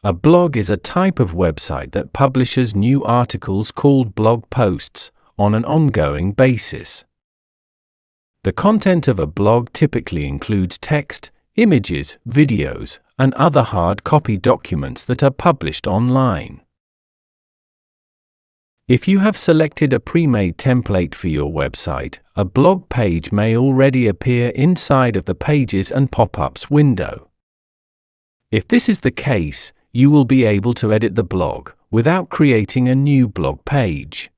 A blog is a type of website that publishes new articles called blog posts on an ongoing basis. The content of a blog typically includes text, images, videos, and other hard copy documents that are published online. If you have selected a pre-made template for your website, a blog page may already appear inside of the Pages and Pop-ups window. If this is the case, you will be able to edit the blog without creating a new blog page.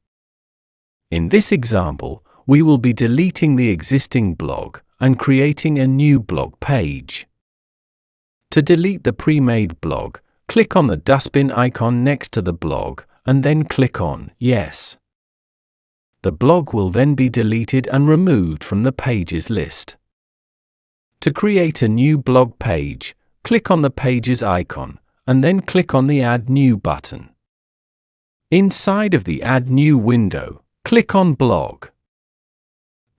In this example, we will be deleting the existing blog and creating a new blog page. To delete the pre-made blog, click on the dustbin icon next to the blog and then click on Yes. The blog will then be deleted and removed from the pages list. To create a new blog page, click on the Pages icon and then click on the Add New button. Inside of the Add New window, click on Blog.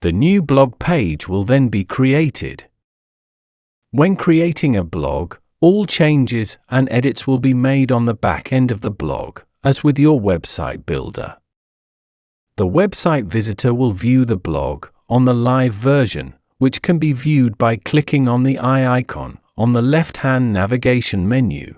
The new blog page will then be created. When creating a blog, all changes and edits will be made on the back end of the blog, as with your website builder. The website visitor will view the blog on the live version, which can be viewed by clicking on the eye icon on the left-hand navigation menu.